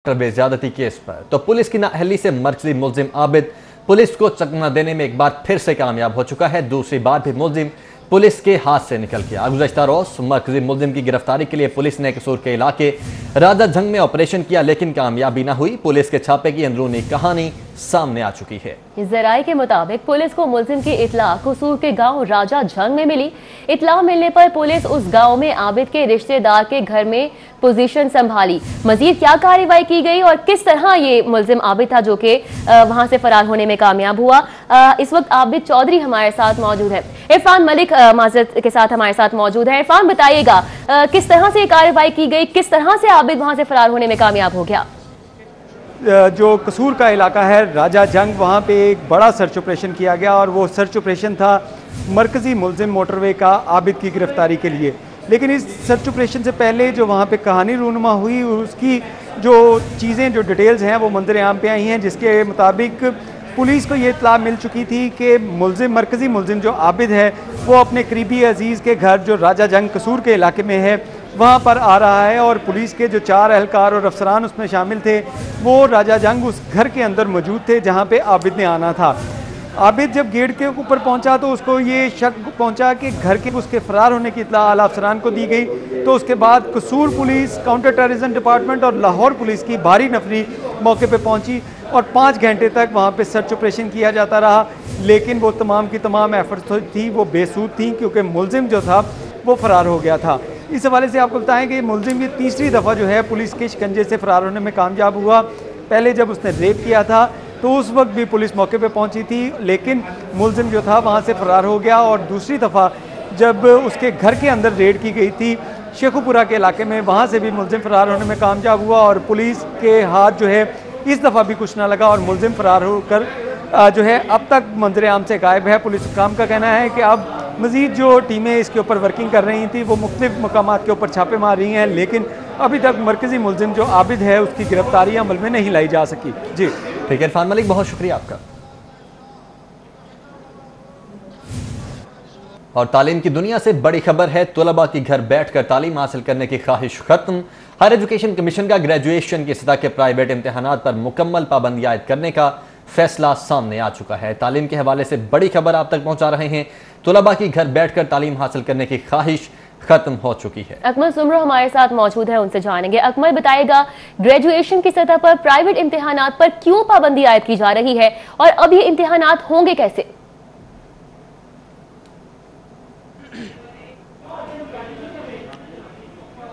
बेज्यादती case पर तो police की नाअहली से मरकजी मुल्जिम आबिद पुलिस को चकमा देने में एक बार फिर से कामयाब हो चुका है। दूसरी बार भी मुल्जिम पुलिस के हाथ से निकल गया। गुज़श्ता रोज मरकजी मुल्जिम की गिरफ्तारी के लिए पुलिस ने कसूर के इलाके राजा जंग में ऑपरेशन किया, लेकिन कामयाबी न हुई। पुलिस के छापे की अंदरूनी कहानी सामने आ चुकी है। जराये के मुताबिक पुलिस को मुल्जिम की इतला कसूर के गांव राजा जंग में मिली। इतला मिलने पर पुलिस उस गांव में आबिद के रिश्तेदार के घर में पोजीशन संभाली। मजीद क्या कार्रवाई की गई और किस तरह ये मुल्जिम आबिद था जो कि वहां से फरार होने में कामयाब हुआ, इस वक्त आबिद चौधरी हमारे साथ मौजूद है। इरफान मलिक माजरत के साथ हमारे साथ मौजूद है। इरफान, बताइएगा किस तरह से कार्रवाई की गई, किस तरह से आबिद वहां से फरार होने में कामयाब हो गया? जो कसूर का इलाका है राजा जंग, वहाँ पे एक बड़ा सर्च ऑपरेशन किया गया और वो सर्च ऑपरेशन था मरकज़ी मुल्जिम मोटरवे का आबिद की गिरफ्तारी के लिए। लेकिन इस सर्च ऑपरेशन से पहले जो वहाँ पे कहानी रूनुमा हुई, उसकी जो चीज़ें, जो डिटेल्स हैं वो मंजर आम पे आई हैं, जिसके मुताबिक पुलिस को ये इत्तला मिल चुकी थी कि मरकज़ी मुल्जिम जो आबिद है वो अपने करीबी अजीज़ के घर जो राजा जंग कसूर के इलाके में है वहाँ पर आ रहा है, और पुलिस के जो 4 एहलकार और अफसरान उसमें शामिल थे वो राजा जंग उस घर के अंदर मौजूद थे जहाँ पे आबिद ने आना था। आबिद जब गेट के ऊपर पहुंचा तो उसको ये शक पहुंचा कि घर के उसके फरार होने की इत्तला आला अफसरान को दी गई। तो उसके बाद कसूर पुलिस, काउंटर टेररिज्म डिपार्टमेंट और लाहौर पुलिस की भारी नफरी मौके पे पहुंची और 5 घंटे तक वहां पे सर्च ऑपरेशन किया जाता रहा। लेकिन वो तमाम की तमाम एफर्ट्स थी वो बेसूद थी, क्योंकि मुल्जिम जो था वो फरार हो गया था। इस हवाले से आपको बताएं कि मुल्जिम ये तीसरी दफ़ा जो है पुलिस के शिकंजे से फरार होने में कामयाब हुआ। पहले जब उसने रेप किया था तो उस वक्त भी पुलिस मौके पे पहुंची थी, लेकिन मुल्जिम जो था वहां से फरार हो गया। और दूसरी दफ़ा जब उसके घर के अंदर रेड की गई थी शेखुपुरा के इलाके में, वहां से भी मुल्जिम फरार होने में कामयाब हुआ और पुलिस के हाथ जो है इस दफ़ा भी कुछ ना लगा और मुल्जिम फरार होकर जो है अब तक मंजर आम से गायब है। पुलिस हुकाम का कहना है कि अब मज़ीद जो टीमें इसके ऊपर वर्किंग कर रही थी वो मुख्तलिफ मकामात के ऊपर छापे मार रही हैं, लेकिन अभी तक मरकज़ी मुल्जिम जो आबिद है उसकी गिरफ्तारी अमल में नहीं लाई जा सकी। जी ठीक है इरफान मलिक, बहुत शुक्रिया आपका। और तालीम की दुनिया से बड़ी खबर है, तलबा की घर बैठकर तालीम हासिल करने की ख्वाहिश खत्म। हायर एजुकेशन कमीशन का ग्रेजुएशन की सतह के प्राइवेट इम्तहानात पर मुकम्मल पाबंदी आयद करने का फैसला सामने आ चुका है। तालीम के हवाले से बड़ी खबर आप तक पहुंचा रहे हैं। तलबा की घर बैठकर तालीम हासिल करने की ख्वाहिश खत्म हो चुकी है। अकमल सुमरो हमारे साथ मौजूद है, उनसे जानेंगे। अकमल, बताएगा ग्रेजुएशन की सतह पर प्राइवेट इम्तिहानात पर क्यों पाबंदी आयद की जा रही है और अब ये इम्तिहानात होंगे कैसे?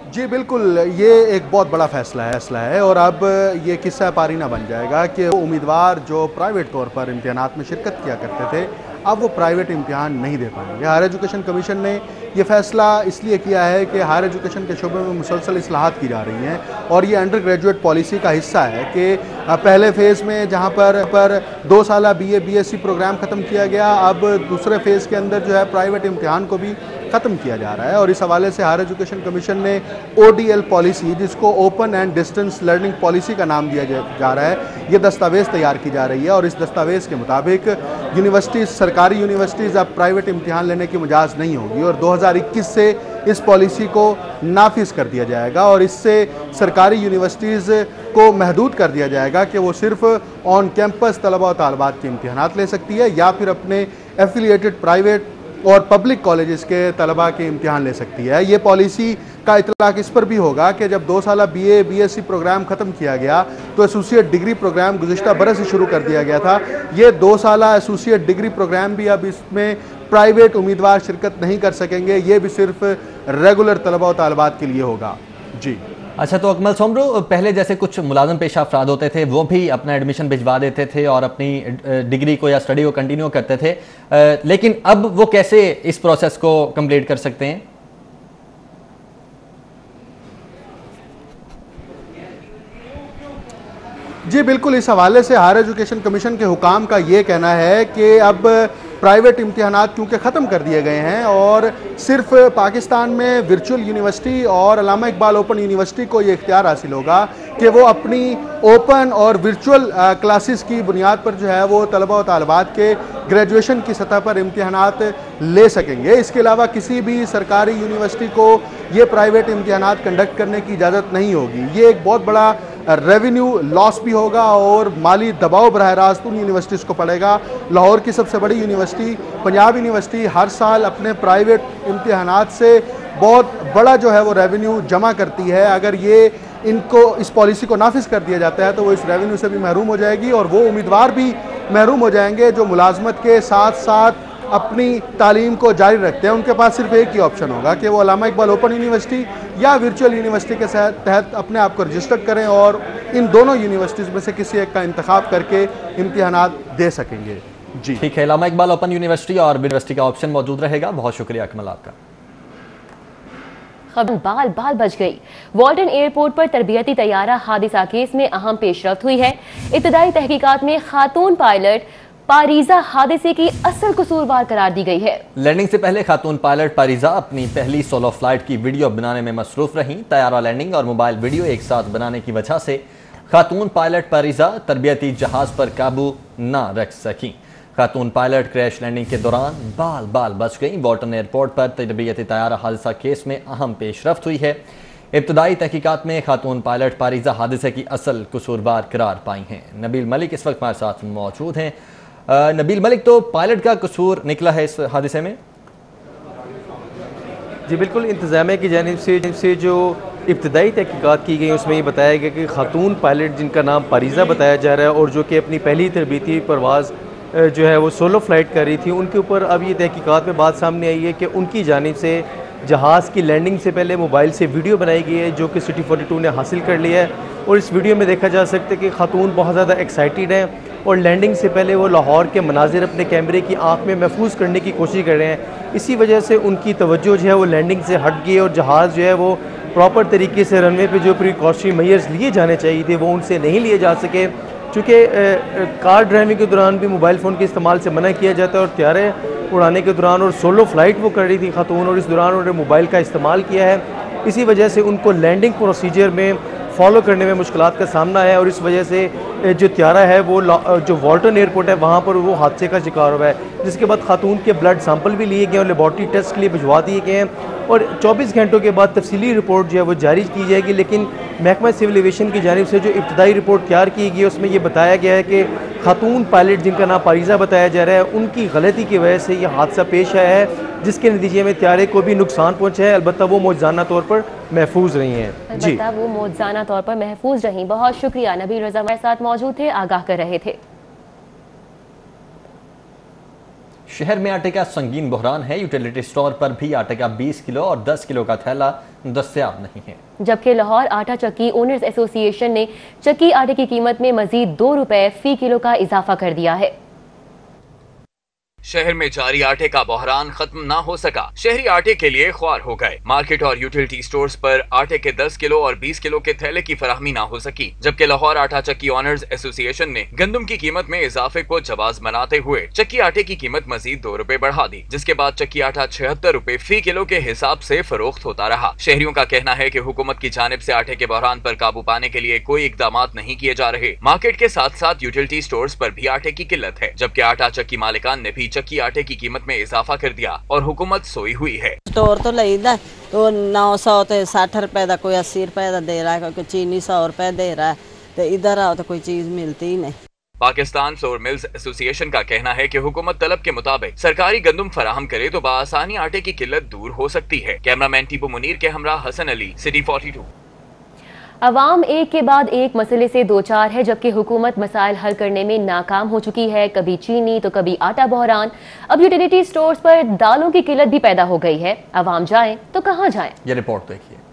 जी बिल्कुल, ये एक बहुत बड़ा फैसला है और अब ये किस्सा पारी ना बन जाएगा कि उम्मीदवार जो प्राइवेट तौर पर इम्तिहानात में शिरकत किया करते थे अब वो प्राइवेट इम्तिहान नहीं दे पाएंगे। हायर एजुकेशन कमीशन ने ये फैसला इसलिए किया है कि हायर एजुकेशन के शोबे में मुसलसल इस्लाहात की जा रही हैं और ये अंडर ग्रेजुएट पॉलिसी का हिस्सा है कि पहले फ़ेज़ में जहाँ पर 2 साल BA BSc प्रोग्राम ख़त्म किया गया, अब दूसरे फ़ेज़ के अंदर जो है प्राइवेट इम्तिहान को भी ख़त्म किया जा रहा है। और इस हवाले से हायर एजुकेशन कमीशन ने ODL पॉलिसी, जिसको open and distance learning policy का नाम दिया जा रहा है, ये दस्तावेज़ तैयार की जा रही है। और इस दस्तावेज़ के मुताबिक यूनिवर्सिटीज़, सरकारी यूनिवर्सिटीज़ अब प्राइवेट इम्तिहान लेने की इजाज़त नहीं होगी और 2021 से इस पॉलिसी को नाफिज कर दिया जाएगा और इससे सरकारी यूनिवर्सिटीज़ को महदूद कर दिया जाएगा कि वो सिर्फ ऑन कैंपस तलबा और तालबात के इम्तिहानात ले सकती है या फिर अपने एफिलिएटेड प्राइवेट और पब्लिक कॉलेजेस के तलबा के इम्तिहान ले सकती है। ये पॉलिसी का इतलाक इस पर भी होगा कि जब 2 साल BA BSc प्रोग्राम ख़त्म किया गया तो एसोसिएट डिग्री प्रोग्राम गुज़िश्ता बरस से शुरू कर दिया गया था। ये 2 साल एसोसिएट डिग्री प्रोग्राम भी अब इसमें प्राइवेट उम्मीदवार शिरकत नहीं कर सकेंगे, ये भी सिर्फ रेगुलर तलबा और तालबात के लिए होगा। जी अच्छा, तो अकमल सोमरो, पहले जैसे कुछ मुलाजम पेशा अफराद होते थे वो भी अपना एडमिशन भिजवा देते थे और अपनी डिग्री को या स्टडी को कंटिन्यू करते थे, लेकिन अब वो कैसे इस प्रोसेस को कंप्लीट कर सकते हैं? जी बिल्कुल, इस हवाले से हायर एजुकेशन कमीशन के हुकाम का ये कहना है कि अब प्राइवेट इम्तिहानात क्योंकि ख़त्म कर दिए गए हैं और सिर्फ पाकिस्तान में वर्चुअल यूनिवर्सिटी और अल्लामा इकबाल ओपन यूनिवर्सिटी को ये इख्तियार हासिल होगा कि वो अपनी ओपन और वर्चुअल क्लासेस की बुनियाद पर जो है वो तलबा और तालबात के ग्रेजुएशन की सतह पर इम्तिहानात ले सकेंगे। इसके अलावा किसी भी सरकारी यूनिवर्सिटी को ये प्राइवेट इम्तिहानात कंडक्ट करने की इजाज़त नहीं होगी। ये एक बहुत बड़ा रेवेन्यू लॉस भी होगा और माली दबाव बरह रास्त उन यूनिवर्सिटीज़ को पड़ेगा। लाहौर की सबसे बड़ी यूनिवर्सिटी पंजाब यूनिवर्सिटी हर साल अपने प्राइवेट इम्तिहानात से बहुत बड़ा जो है वो रेवेन्यू जमा करती है। अगर ये इनको इस पॉलिसी को नाफिज कर दिया जाता है तो वो इस रेवेन्यू से भी महरूम हो जाएगी और वो उम्मीदवार भी महरूम हो जाएंगे जो मुलाजमत के साथ साथ अपनी तालीम को जारी रखते हैं। उनके पास सिर्फ एक ही ऑप्शन होगा कि वो अल्लामा इकबाल ओपन यूनिवर्सिटी या वर्चुअल यूनिवर्सिटी के तहत अपने आप को रजिस्टर करें और इन दोनों यूनिवर्सिटीज़ में से किसी एक का इंतखाब करके इम्तिहानात दे सकेंगे। जी ठीक है, अल्लामा इकबाल ओपन यूनिवर्सिटी और यूनिवर्सिटी का ऑप्शन मौजूद रहेगा। बहुत शुक्रिया अकमल आपका। खबर बाल बाल बच गई। वॉल्टन एयरपोर्ट पर तरबियती तैयारा हादसा केस में अहम पेशरफ्त हुई है। इब्तदाई तहकीकात में खातून पायलट पारीजा हादसे की असल कसूरवार करार दी गई है। लैंडिंग से पहले खातून पायलट पारीजा अपनी पहली सोलो फ्लाइट की वीडियो बनाने में मसरूफ रहीं। तैयारा लैंडिंग और मोबाइल वीडियो एक साथ बनाने की वजह से खातून पायलट पारीजा तरबियती जहाज पर काबू न रख सकी। खातून पायलट क्रैश लैंडिंग के दौरान बाल बाल बच गई। वॉल्टन एयरपोर्ट पर तरबियती तैयारा हादसा केस में अहम पेशरफ्त हुई है। इब्तदाई तहकीकात में खातून पायलट पारीजा हादसे की असल कसूरवार करार पाई हैं। नबील मलिक इस वक्त हमारे साथ मौजूद हैं। नबील मलिक, तो पायलट का कसूर निकला है इस हादसे में? जी बिल्कुल, इंतज़ामिया की जानिब से जो इब्तदाई तहकीकात की गई उसमें ये बताया गया कि खातून पायलट जिनका नाम पारीजा बताया जा रहा है और जो कि अपनी पहली तरबीती परवाज़ जो है वो सोलो फ्लाइट कर रही थी, उनके ऊपर अब ये तहकीकात में बात सामने आई है कि उनकी जानिब से जहाज़ की लैंडिंग से पहले मोबाइल से वीडियो बनाई गई है जो कि सिटी 42 ने हासिल कर लिया है। और इस वीडियो में देखा जा सकता है कि खातून बहुत ज़्यादा एक्साइटेड हैं और लैंडिंग से पहले वो लाहौर के मनाजिर अपने कैमरे की आँख में महफूज करने की कोशिश कर रहे हैं। इसी वजह से उनकी तवज्जो जो है वो लैंडिंग से हट गई और जहाज़ जो है वो प्रॉपर तरीके से रनवे पे जो प्रिकॉशनरी मेजर्स लिए जाने चाहिए थे वो उनसे नहीं लिए जा सके। चूँकि कार ड्राइविंग के दौरान भी मोबाइल फ़ोन के इस्तेमाल से मना किया जाता है और त्यारे उड़ाने के दौरान और सोलो फ्लाइट वो कर रही थी खातून और इस दौरान उन्होंने मोबाइल का इस्तेमाल किया है। इसी वजह से उनको लैंडिंग प्रोसीजर में फॉलो करने में मुश्किलात का सामना है और इस वजह से जो त्यारा है वो जो वॉल्टन एयरपोर्ट है वहाँ पर वो हादसे का शिकार हुआ है, जिसके बाद खातून के ब्लड सैंपल भी लिए गए और लेबॉर्ट्री टेस्ट के लिए भिजवा दिए गए हैं और 24 घंटों के बाद तफसीली रिपोर्ट जो है वो जारी की जाएगी। लेकिन महकमा सिविल एविएशन की जानिब से जो इब्तदाई रिपोर्ट तैयार की गई है उसमें ये बताया गया है कि खातून पायलट जिनका नाम पारीजा बताया जा रहा है उनकी गलती की वजह से ये हादसा पेश आया है जिसके नतीजे में त्यारे को भी नुकसान पहुँचा है। अलबत्ता वो मौजूदा तौर पर महफूज रही हैं। जी वो मौजूदा तौर पर महफूज रही। बहुत शुक्रिया, नबील रजा हमारे साथ मौजूद थे, आगाह कर रहे थे। शहर में आटे का संगीन बहरान है। यूटिलिटी स्टोर पर भी आटे का 20 किलो और 10 किलो का थैला दस्तयाब नहीं है। जबकि लाहौर आटा चक्की ओनर्स एसोसिएशन ने चक्की आटे की कीमत में मजीद 2 रुपए फी किलो का इजाफा कर दिया है। शहर में जारी आटे का बहरान खत्म ना हो सका। शहरी आटे के लिए ख्वार हो गए। मार्केट और यूटिलिटी स्टोर्स पर आटे के 10 किलो और 20 किलो के थैले की फराहमी ना हो सकी। जबकि लाहौर आटा चक्की ऑनर्स एसोसिएशन ने गंदम की कीमत में इजाफे को जवाज बनाते हुए चक्की आटे की कीमत मजीद 2 रुपए बढ़ा दी, जिसके बाद चक्की आटा 76 रुपए फी किलो के हिसाब से फरोख्त होता रहा। शहरियों का कहना है कि हुकूमत की जानिब से आटे के बहरान पर काबू पाने के लिए कोई इकदाम नहीं किए जा रहे। मार्केट के साथ साथ यूटिलिटी स्टोर्स पर भी आटे की किल्लत है, जबकि आटा चक्की मालिकान ने भी चक्की आटे की कीमत में इजाफा कर दिया और हुकूमत सोई हुई है। स्टोर तो लईदा तो 900 तो 60 रुपए का, कोई 80 रुपए का दे रहा है, कोई चीनी 100 रुपए दे रहा है, तो इधर आओ तो कोई चीज मिलती ही नहीं। पाकिस्तान फ्लोर मिल्स एसोसिएशन का कहना है कि हुकूमत तलब के मुताबिक सरकारी गंदम फराहम करे तो बासानी आटे की किल्लत दूर हो सकती है। कैमरामैन टीपू मुनीर के हमरा हसन अली, सिटी 42। अवाम एक के बाद एक मसले से दो चार है, जबकि हुकूमत मसाइल हल करने में नाकाम हो चुकी है। कभी चीनी तो कभी आटा बहरान। अब यूटिलिटी स्टोर्स पर दालों की किल्लत भी पैदा हो गई है। अवाम जाए तो कहां जाए? ये रिपोर्ट देखिए।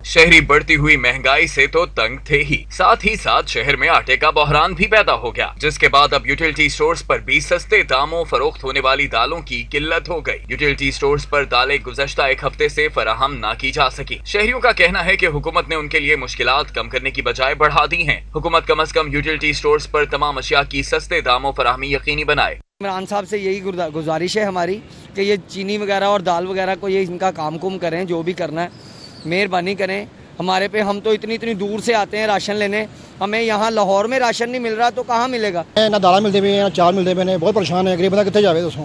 शहरी बढ़ती हुई महंगाई से तो तंग थे ही साथ शहर में आटे का बहरान भी पैदा हो गया, जिसके बाद अब यूटिलिटी स्टोर्स पर भी सस्ते दामों फरोख्त होने वाली दालों की किल्लत हो गई। यूटिलिटी स्टोर्स पर दालें गुज़श्ता एक हफ्ते से फराहम ना की जा सकी। शहरियों का कहना है कि हुकूमत ने उनके लिए मुश्किलात कम करने की बजाय बढ़ा दी है। हुकूमत कम अज कम यूटिलिटी स्टोर्स पर तमाम अशिया की सस्ते दामों फराहमी यकीनी बनाए। इमरान साहब से यही गुजारिश है हमारी कि ये चीनी वगैरह और दाल वगैरह को ये इनका काम कुम करें, जो भी करना है मेहरबानी करें हमारे पे। हम तो इतनी दूर से आते हैं राशन लेने, हमें यहाँ लाहौर में राशन नहीं मिल रहा तो कहाँ मिलेगा? ना दाल मिलते पे ना चावल मिलते पे, बहुत परेशान है। गरीब बंदा कितने जावे दोस्तों,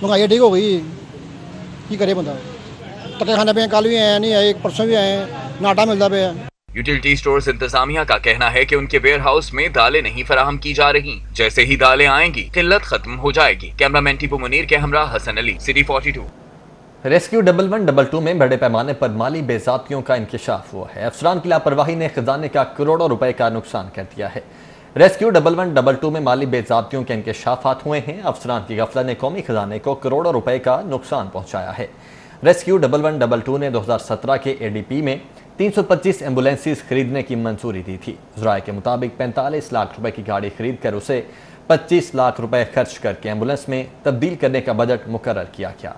महंगाई ठीक हो गई, की करे बंदा। तके खाने पे कल भी आए नहीं आए, परसों भी आए ना आटा मिलता पे। यूटिलिटी स्टोर्स इंतजामिया का कहना है कि उनके वेयर हाउस में दालें नहीं फराहम की जा रही। जैसे ही दालें आएंगी किल्लत खत्म हो जाएगी। कैमरामैन टीपू मुनीर के हमरा हसन अली, सिटी 42। रेस्क्यू 1112 में बड़े पैमाने पर माली बेज़ाब्तियों का इंकशाफ हुआ है। अफसरान की लापरवाही ने खजाने का करोड़ों रुपए का नुकसान कर दिया है। रेस्क्यू 1112 में माली बेज़ाब्तियों के इंकशाफात हुए हैं। अफसरान की गफलत ने कौमी खजाने को करोड़ों रुपए का नुकसान पहुंचाया है। रेस्क्यू 1112 ने 2017 के ADP में 325 एम्बुलेंसेस खरीदने की मंजूरी दी थी। ज़राए के मुताबिक 45 लाख रुपए की गाड़ी खरीद कर उसे 25 लाख रुपए खर्च करके एम्बुलेंस में तब्दील करने का बजट मुकर्रर किया गया।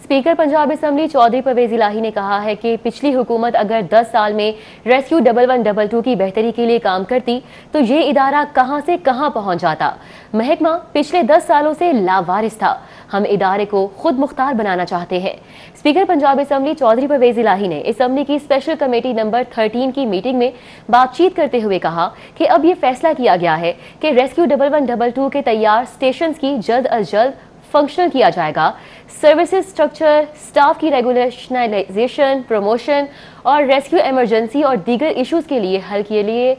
स्पीकर पंजाब असेंबली चौधरी परवेज इलाही ने कहा है कि पिछली हुकूमत अगर 10 साल में रेस्क्यू 1112 की बेहतरी के लिए काम करती तो ये इदारा कहां से कहां पहुंच जाता। महकमा पिछले 10 सालों से लावारिस था। हम इदारे को खुद मुख्तार बनाना चाहते हैं। स्पीकर पंजाब असेंबली चौधरी परवेज इलाही ने असेंबली की स्पेशल कमेटी नंबर 13 की मीटिंग में बातचीत करते हुए कहा कि अब ये फैसला किया गया है कि रेस्क्यू 1112 के तैयार स्टेशन की जल्द अज जल्द फंक्शनल किया जाएगा। सर्विसेज स्ट्रक्चर, स्टाफ की रेगुलेशनाइजेशन, प्रमोशन और रेस्क्यू इमरजेंसी और दीगर इश्यूज के लिए हल के लिए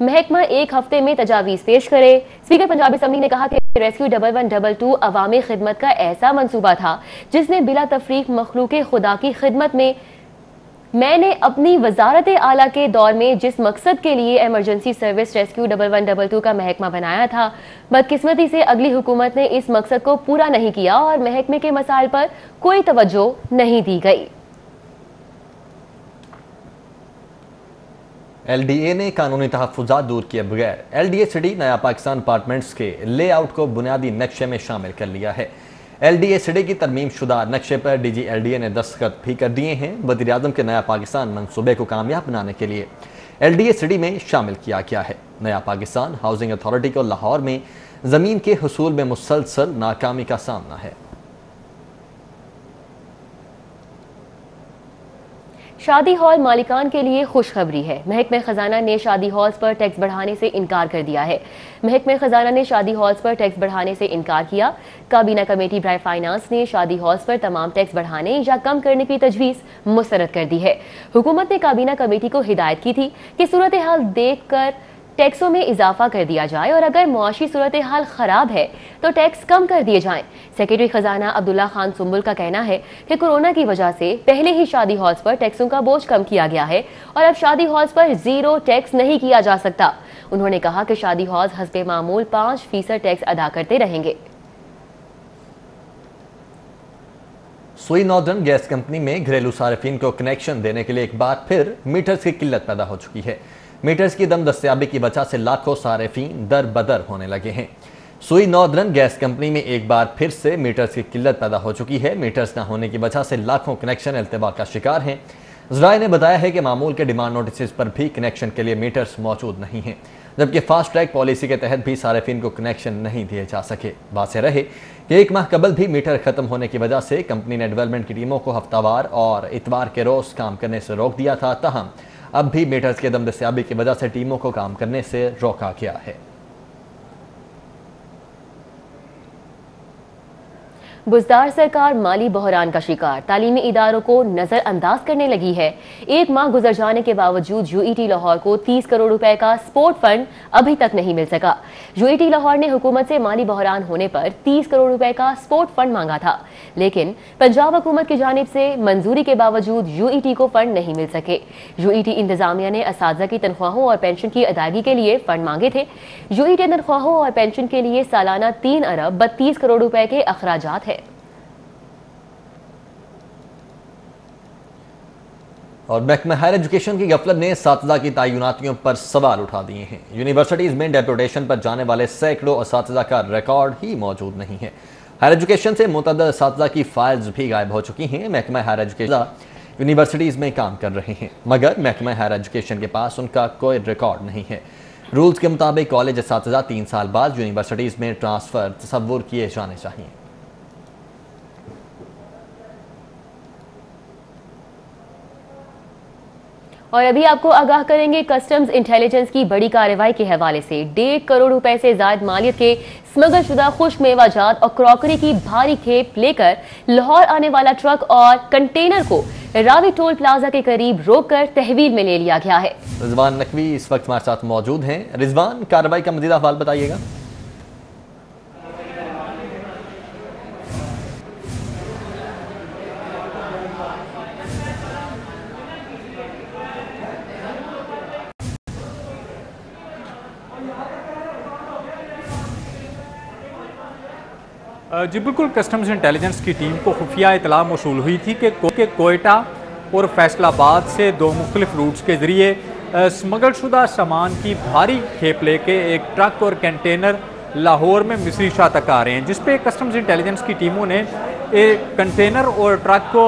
महकमा 1 हफ्ते में तजावीज पेश करे। स्पीकर पंजाब असेंबली ने कहा कि रेस्क्यू 1112 अवामी खिदमत का ऐसा मंसूबा था जिसने बिला तफरीक मखलूक खुदा की खिदमत में मैंने अपनी वजारत आला के दौर में जिस मकसद के लिए इमरजेंसी सर्विस रेस्क्यू 1112 का महकमा बनाया था, बदकिस्मती से अगली हुकूमत ने इस मकसद को पूरा नहीं किया और महकमे के मसाइल पर कोई तवज्जो नहीं दी गई। LDA ने कानूनी तहफ़्फ़ुज़ात दूर किए बगैर LDA सिटी नया पाकिस्तान अपार्टमेंट्स के लेआउट को बुनियादी नक्शे में शामिल कर लिया है। LDA सिटी की तरमीम शुदा नक्शे पर DG LDA ने दस्तखत भी कर दिए हैं। वज़ीर आज़म के नया पाकिस्तान मंसूबे को कामयाब बनाने के लिए LDA सिटी में शामिल किया गया है। नया पाकिस्तान हाउसिंग अथॉरिटी को लाहौर में ज़मीन के हुसूल में मुसलसल नाकामी का सामना है। शादी हॉल मालिकान के लिए खुशखबरी है। महकमे खजाना ने शादी हॉल्स पर टैक्स बढ़ाने से इनकार कर दिया है। महकमे खजाना ने शादी हॉल्स पर टैक्स बढ़ाने से इनकार किया। काबीना कमेटी बराए फाइनेंस ने शादी हॉल्स पर तमाम टैक्स बढ़ाने या कम करने की तजवीज़ मुस्तरद कर दी है। हुकूमत ने काबीना कमेटी को हिदायत की थी कि सूरत हाल देख कर टैक्सों में इजाफा कर दिया जाए और अगर मुआशी सूरत हाल खराब है तो टैक्स कम कर दिए जाएं। सेक्रेटरी खजाना अब्दुल्ला खान सुंबुल का कहना है कि कोरोना की वजह से पहले ही शादी हॉल्स पर टैक्सों का बोझ कम किया गया है और अब शादी हॉल्स पर 0 टैक्स नहीं किया जा सकता। उन्होंने कहा कि शादी हॉल्स हस्बे मामूल 5% टैक्स अदा करते रहेंगे। सुई नॉर्दर्न गैस कंपनी में घरेलू सार्फिन को कनेक्शन देने के लिए एक बार फिर मीटर्स की किल्लत पैदा हो चुकी है। मीटर्स की दम दस्तयाबी की वजह से लाखों सार्फिन दर बदर होने लगे हैं। सुई नॉर्दर्न गैस कंपनी में एक बार फिर से मीटर्स की किल्लत पैदा हो चुकी है। मीटर्स न होने की वजह से लाखों कनेक्शन इल्तबा का शिकार हैं। ज़राए ने बताया है कि मामूल के डिमांड नोटिस पर भी कनेक्शन के लिए मीटर्स मौजूद नहीं हैं, जबकि फास्ट ट्रैक पॉलिसी के तहत भी सार्फिन को कनेक्शन नहीं दिए जा सके। वाज़ेह रहे कि 1 माह कबल भी मीटर खत्म होने की वजह से कंपनी ने डेवलपमेंट की टीमों को हफ्तावार और इतवार के रोज काम करने से रोक दिया था। तहम अब भी मीटर्स के दम दस्तयाबी की वजह से टीमों को काम करने से रोका गया है। बुज़दार सरकार माली बहरान का शिकार, तालीमी इदारों को नजरअंदाज करने लगी है। 1 माह गुजर जाने के बावजूद UET लाहौर को 30 करोड़ रुपए का स्पोर्ट फंड अभी तक नहीं मिल सका। UET लाहौर ने हुकूमत से माली बहरान होने पर 30 करोड़ रुपए का स्पोर्ट फंड मांगा था, लेकिन पंजाब हुकूमत की जानिब से मंजूरी के बावजूद UET को फंड नहीं मिल सके। UET इंतजामिया ने असातिज़ा की तनख्वाहों और पेंशन की अदायगी के लिए फंड मांगे थे। UET तनख्वाहों और पेंशन के लिए सालाना 3 अरब 32 करोड़ रुपए के अखराजात है। और महकमा हायर एजुकेशन की गफलत ने असातिज़ा की तैनातियों पर सवाल उठा दिए हैं। यूनिवर्सिटीज़ में डेपुटेशन पर जाने वाले सैकड़ों असातिज़ा का रिकॉर्ड ही मौजूद नहीं है। हायर एजुकेशन से मुतअद्दिद असातिज़ा की फाइल्स भी गायब हो चुकी हैं। महकमा हायर एजुकेशन यूनिवर्सिटीज़ में काम कर रहे हैं, मगर महकमा हायर एजुकेशन के पास उनका कोई रिकॉर्ड नहीं है। रूल्स के मुताबिक कॉलेज असातिज़ा 3 साल बाद यूनिवर्सिटीज़ में ट्रांसफ़र तसव्वुर किए जाने चाहिए। और अभी आपको आगाह करेंगे कस्टम्स इंटेलिजेंस की बड़ी कार्रवाई के हवाले से। 1.5 करोड़ रुपए से ज्यादा मालियत के स्मगल शुदा खुश्क मेवाजात और क्रॉकरी की भारी खेप लेकर लाहौर आने वाला ट्रक और कंटेनर को रावी टोल प्लाजा के करीब रोककर तहवील में ले लिया गया है। रिजवान नकवी इस वक्त हमारे साथ मौजूद हैं। रिजवान, कार्रवाई का मज़ीद अहवाल बताइएगा। जी बिल्कुल, कस्टम्स इंटेलिजेंस की टीम को खुफिया इतला मौसूल हुई थी कि कोयटा और फैसलाबाद से 2 मुख्तलिफ रूट्स के ज़रिए स्मगल शुदा सामान की भारी खेप लेके एक ट्रक और कंटेनर लाहौर में मिस्री शाह तक आ रहे हैं, जिस पे कस्टम्स इंटेलिजेंस की टीमों ने एक कंटेनर और ट्रक को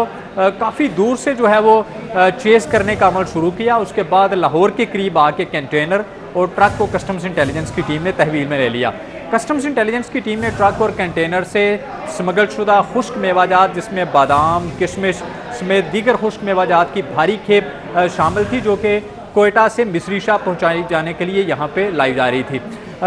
काफ़ी दूर से जो है वो चेस करने का अमल शुरू किया। उसके बाद लाहौर के करीब आके कंटेनर और ट्रक को कस्टम्स इंटेलिजेंस की टीम ने तहवील में ले लिया। कस्टम्स इंटेलिजेंस की टीम ने ट्रक और कंटेनर से स्मगल शुदा खुश्क मेवाजात जिसमें बादाम, किशमिश समेत दीगर खुश्क मेवाजात की भारी खेप शामिल थी, जो कि कोयटा से मिस्री शाह पहुँचाई जाने के लिए यहाँ पे लाई जा रही थी।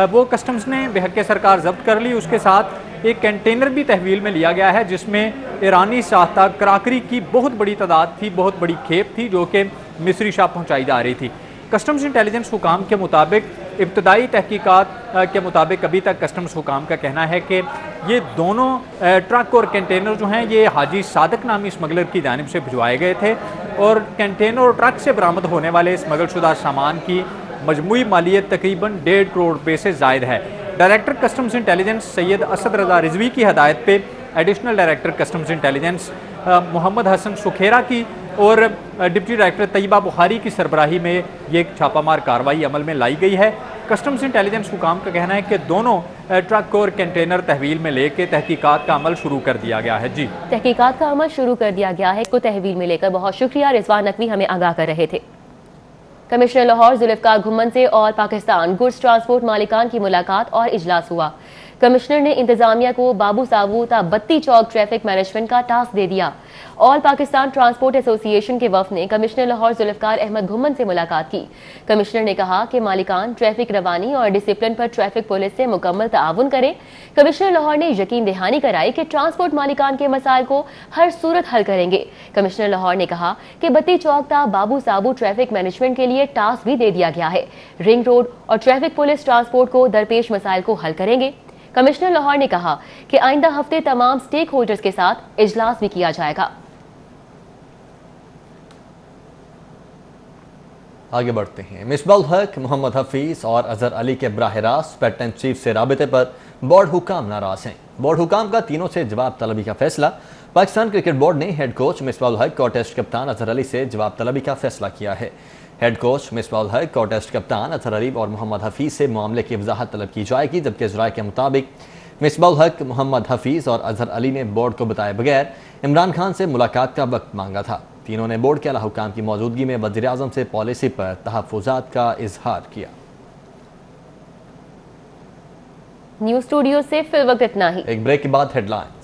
वो कस्टम्स ने बेहक सरकार जब्त कर ली। उसके साथ एक कंटेनर भी तहवील में लिया गया है, जिसमें ईरानी साख्ता क्रॉकरी की बहुत बड़ी तादाद थी, बहुत बड़ी खेप थी, जो कि मिस्री शाह पहुँचाई जा रही थी। कस्टम्स इंटेलिजेंस हुकाम के मुताबिक, इब्तदाई तहकीकात के मुताबिक अभी तक कस्टम्स हुकाम का कहना है कि ये दोनों ट्रक और कंटेनर जो हैं ये हाजी सादक नामी स्मगलर की जानिब से भिजवाए गए थे और कंटेनर और ट्रक से बरामद होने वाले स्मगल शुदा सामान की मजमूई मालियत तकरीबन 1.5 करोड़ रुपये से जायद है। Director customs intelligence Syed Asad Raza Rizvi की हदायत पे additional director customs intelligence Mohammad Hassan Sukhera की और डिप्टी डायरेक्टर तैयबा बुखारी की सरबराही में ये छापामार कार्रवाई अमल में लाई गई है। कस्टम्स इंटेलिजेंस हुकाम का कहना है कि दोनों ट्रक और कंटेनर तहवील में लेकर तहकीकात का अमल शुरू कर दिया गया है। जी, तहकीकात का अमल शुरू कर दिया गया है को तहवील में लेकर। बहुत शुक्रिया, रिजवान नकवी हमें आगाह कर रहे थे। कमिश्नर लाहौर जुल्फकार घुम्मन से और पाकिस्तान गुड्स ट्रांसपोर्ट मालिकान की मुलाकात और इजलास हुआ। कमिश्नर ने इंतजामिया को बाबू साबू ता बत्ती चौक ट्रैफिक मैनेजमेंट का टास्क दे दिया। ऑल पाकिस्तान ट्रांसपोर्ट एसोसिएशन के वफ्द ने कमिश्नर लाहौर जुल्फकार अहमद घुम्मन से मुलाकात की। कमिश्नर ने कहा कि मालिकान ट्रैफिक रवानी और डिसिप्लिन पर ट्रैफिक पुलिस से मुकम्मल ताउन करें। कमिश्नर लाहौर ने यकीन दहानी कराई कि ट्रांसपोर्ट मालिकान के मसाइल को हर सूरत हल करेंगे। कमिश्नर लाहौर ने कहा कि बत्ती चौक ता बाबू साबू ट्रैफिक मैनेजमेंट के लिए टास्क भी दे दिया गया है। रिंग रोड और ट्रैफिक पुलिस ट्रांसपोर्ट को दरपेश मसाइल को हल करेंगे। कमिश्नर लाहौर ने कहा कि आइंदा हफ्ते तमाम स्टेक होल्डर्स के साथ इजलास भी किया जाएगा। आगे बढ़ते हैं। मिसबाहुल हक, मोहम्मद हफीज और अजहर अली के बराह रास्त पैटर्न चीफ से राबते पर बोर्ड हुकाम नाराज हैं। बोर्ड हुकाम का तीनों से जवाब तलबी का फैसला। पाकिस्तान क्रिकेट बोर्ड ने हेड कोच मिसबाहुल हक और टेस्ट कप्तान अजहर अली से जवाब तलबी का फैसला किया है। हेड कोच मिसबाहुल हक और टेस्ट कप्तान अजहर अली और मोहम्मद हफीज से मामले की वजाहत तलब की जाएगी, जबकि ज़राए के मुताबिक मिसबाहुल हक, मोहम्मद हफीज और अजहर अली ने बोर्ड को बताए बगैर इमरान खान से मुलाकात का वक्त मांगा था। तीनों ने बोर्ड के आला हुकाम की मौजूदगी में वज़ीर आज़म से पॉलिसी पर तहफ़्फ़ुज़ात का इजहार किया। न्यूज़ स्टूडियो से फिल वक्त इतना ही। एक ब्रेक के बाद हेडलाइंस।